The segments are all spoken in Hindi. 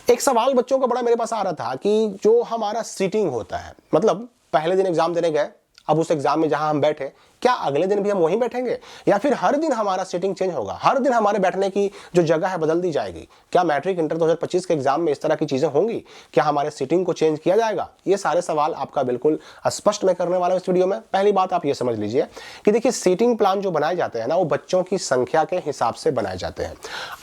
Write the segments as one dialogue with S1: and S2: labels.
S1: एक सवाल बच्चों का बड़ा मेरे पास आ रहा था कि जो हमारा सीटिंग होता है, मतलब पहले दिन एग्जाम देने गए, अब उस एग्जाम में जहां हम बैठे, क्या अगले दिन भी हम वहीं बैठेंगे या फिर हर दिन हमारा सीटिंग चेंज होगा, हर दिन हमारे बैठने की जो जगह है बदल दी जाएगी? क्या मैट्रिक इंटर 2025 के एग्जाम में इस तरह की चीजें होंगी? क्या हमारे सीटिंग को चेंज किया जाएगा? ये सारे सवाल आपका बिल्कुल स्पष्ट मैं करने वाला हूं इस वीडियो में। पहली बात आप ये समझ लीजिए कि देखिए, सीटिंग प्लान जो बनाए जाते हैं ना, वो बच्चों की संख्या के हिसाब से बनाए जाते हैं।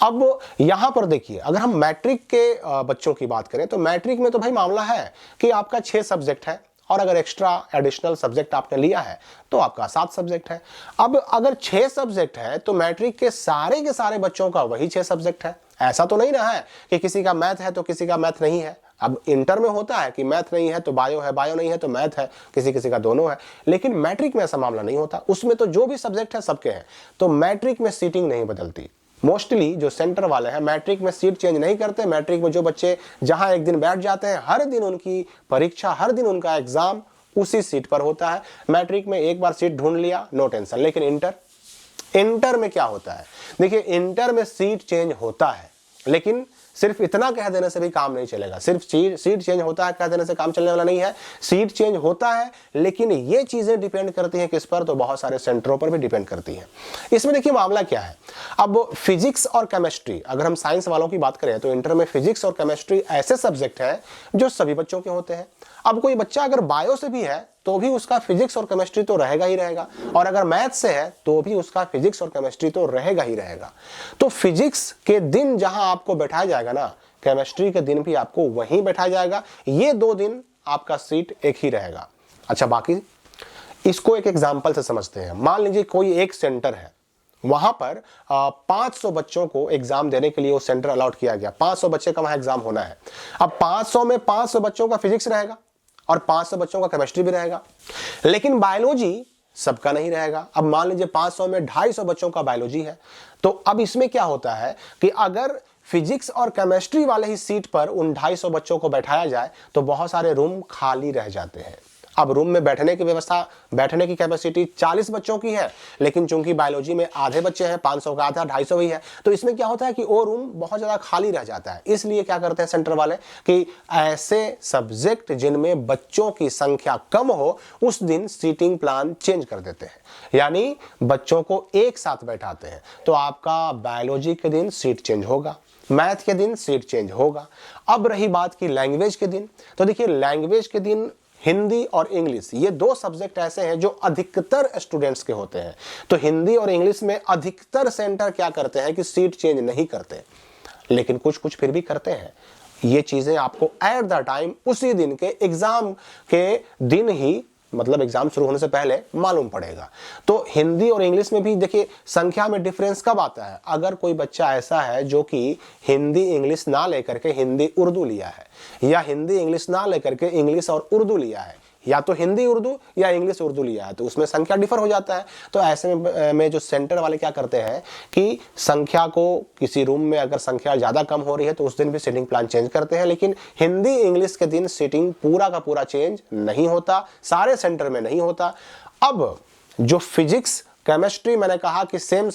S1: अब यहां पर देखिए, अगर हम मैट्रिक के बच्चों की बात करें तो मैट्रिक में तो भाई मामला है कि आपका 6 सब्जेक्ट है, और अगर एक्स्ट्रा एडिशनल सब्जेक्ट आपने लिया है तो आपका 7 सब्जेक्ट है। अब अगर 6 सब्जेक्ट है तो मैट्रिक के सारे बच्चों का वही 6 सब्जेक्ट है। ऐसा तो नहीं ना है कि किसी का मैथ है तो किसी का मैथ नहीं है। अब इंटर में होता है कि मैथ नहीं है तो बायो है, बायो नहीं है तो मैथ है, किसी किसी का दोनों है। लेकिन मैट्रिक में ऐसा मामला नहीं होता, उसमें तो जो भी सब्जेक्ट है सबके हैं। तो मैट्रिक में सीटिंग नहीं बदलती। मोस्टली जो सेंटर वाले हैं मैट्रिक में सीट चेंज नहीं करते। मैट्रिक में जो बच्चे जहां एक दिन बैठ जाते हैं, हर दिन उनकी परीक्षा, हर दिन उनका एग्जाम उसी सीट पर होता है। मैट्रिक में एक बार सीट ढूंढ लिया, नो टेंशन। लेकिन इंटर में क्या होता है? देखिए, इंटर में सीट चेंज होता है, लेकिन सिर्फ इतना कह देने से भी काम नहीं चलेगा। सिर्फ सीट चेंज होता है कह देने से काम चलने वाला नहीं है। सीट चेंज होता है, लेकिन ये चीजें डिपेंड करती हैं किस पर? तो बहुत सारे सेंटरों पर भी डिपेंड करती हैं। इसमें देखिए मामला क्या है। अब फिजिक्स और केमिस्ट्री, अगर हम साइंस वालों की बात करें तो इंटर में फिजिक्स और केमिस्ट्री ऐसे सब्जेक्ट हैं जो सभी बच्चों के होते हैं। अब कोई बच्चा अगर बायो से भी है तो भी उसका फिजिक्स और केमिस्ट्री तो रहेगा ही रहेगा, और अगर मैथ से है तो भी उसका फिजिक्स और केमिस्ट्री तो रहेगा ही रहेगा। तो फिजिक्स के दिन जहां आपको बैठाया जाएगा ना, केमिस्ट्री के दिन भी आपको वहीं बैठाया जाएगा। ये 2 दिन आपका सीट एक ही रहेगा। अच्छा, बाकी इसको एक एग्जाम्पल से समझते हैं। मान लीजिए कोई एक सेंटर है, वहां पर 500 बच्चों को एग्जाम देने के लिए वो सेंटर अलॉट किया गया। 500 बच्चे का वहां एग्जाम होना है। अब 500 में 500 बच्चों का फिजिक्स रहेगा और 500 बच्चों का केमिस्ट्री भी रहेगा, लेकिन बायोलॉजी सबका नहीं रहेगा। अब मान लीजिए 500 में 250 बच्चों का बायोलॉजी है। तो अब इसमें क्या होता है कि अगर फिजिक्स और केमिस्ट्री वाले ही सीट पर उन 250 बच्चों को बैठाया जाए तो बहुत सारे रूम खाली रह जाते हैं। अब रूम में बैठने की व्यवस्था, बैठने की कैपेसिटी 40 बच्चों की है, लेकिन चूंकि बायोलॉजी में आधे बच्चे हैं, 500 का आधा, 250 ही है, तो इसमें क्या होता है कि वो रूम बहुत ज्यादा खाली रह जाता है। इसलिए क्या करते हैं सेंटर वाले कि ऐसे सब्जेक्ट जिनमें बच्चों की संख्या कम हो, उस दिन सीटिंग प्लान चेंज कर देते हैं, यानी बच्चों को एक साथ बैठाते हैं। तो आपका बायोलॉजी के दिन सीट चेंज होगा, मैथ के दिन सीट चेंज होगा। अब रही बात की लैंग्वेज के दिन, तो देखिए लैंग्वेज के दिन हिंदी और इंग्लिश, ये 2 सब्जेक्ट ऐसे हैं जो अधिकतर स्टूडेंट्स के होते हैं। तो हिंदी और इंग्लिश में अधिकतर सेंटर क्या करते हैं कि सीट चेंज नहीं करते, लेकिन कुछ फिर भी करते हैं। ये चीजें आपको एट द टाइम उसी दिन के एग्जाम के दिन ही, मतलब एग्जाम शुरू होने से पहले मालूम पड़ेगा। तो हिंदी और इंग्लिश में भी देखिए संख्या में डिफरेंस कब आता है? अगर कोई बच्चा ऐसा है जो कि हिंदी इंग्लिश ना लेकर के हिंदी उर्दू लिया है, या हिंदी इंग्लिश ना लेकर के इंग्लिश और उर्दू लिया है, या तो हिंदी उर्दू या इंग्लिश उर्दू लिया है, तो उसमें संख्या डिफर हो जाता है। तो ऐसे में जो सेंटर वाले क्या करते हैं कि संख्या को, किसी रूम में अगर संख्या ज्यादा कम हो रही है तो उस दिन भी सीटिंग प्लान चेंज करते हैं, लेकिन हिंदी इंग्लिश के दिन सीटिंग पूरा का पूरा चेंज नहीं होता, सारे सेंटर में नहीं होता। अब जो फिजिक्स केमिस्ट्री मैंने कहा कि सेम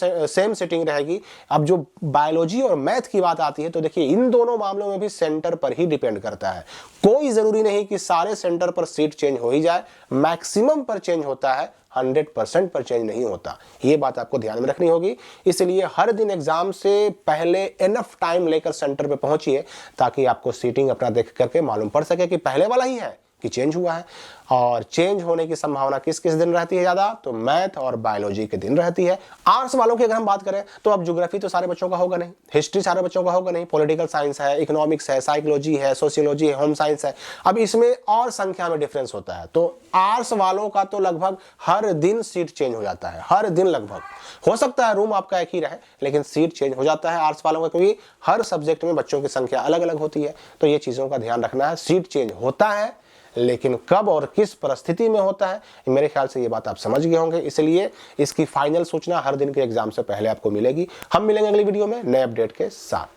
S1: सेटिंग रहेगी। अब जो बायोलॉजी और मैथ की बात आती है तो देखिए इन दोनों मामलों में भी सेंटर पर ही डिपेंड करता है। कोई जरूरी नहीं कि सारे सेंटर पर सीट चेंज हो ही जाए, मैक्सिमम पर चेंज होता है, 100% पर चेंज नहीं होता। ये बात आपको ध्यान में रखनी होगी। इसलिए हर दिन एग्जाम से पहले इनफ टाइम लेकर सेंटर पे पहुंचिए, ताकि आपको सीटिंग अपना देख करके मालूम पड़ सके कि पहले वाला ही है कि चेंज हुआ है। और चेंज होने की संभावना किस किस दिन रहती है ज्यादा? तो मैथ और बायोलॉजी के दिन रहती है। आर्ट्स वालों की अगर हम बात करें तो अब ज्योग्राफी तो सारे बच्चों का होगा नहीं, हिस्ट्री सारे बच्चों का होगा नहीं, पॉलिटिकल साइंस है, इकोनॉमिक्स है, साइकोलॉजी है, सोशियोलॉजी है, होम साइंस है। अब इसमें और संख्या में डिफरेंस होता है। तो आर्ट्स वालों का तो लगभग हर दिन सीट चेंज हो जाता है, हर दिन लगभग। हो सकता है रूम आपका एक ही रहे, लेकिन सीट चेंज हो जाता है आर्ट्स वालों का, क्योंकि हर सब्जेक्ट में बच्चों की संख्या अलग अलग होती है। तो ये चीजों का ध्यान रखना है। सीट चेंज होता है, लेकिन कब और किस परिस्थिति में होता है, मेरे ख्याल से ये बात आप समझ गए होंगे। इसलिए इसकी फाइनल सूचना हर दिन के एग्जाम से पहले आपको मिलेगी। हम मिलेंगे अगली वीडियो में नए अपडेट के साथ।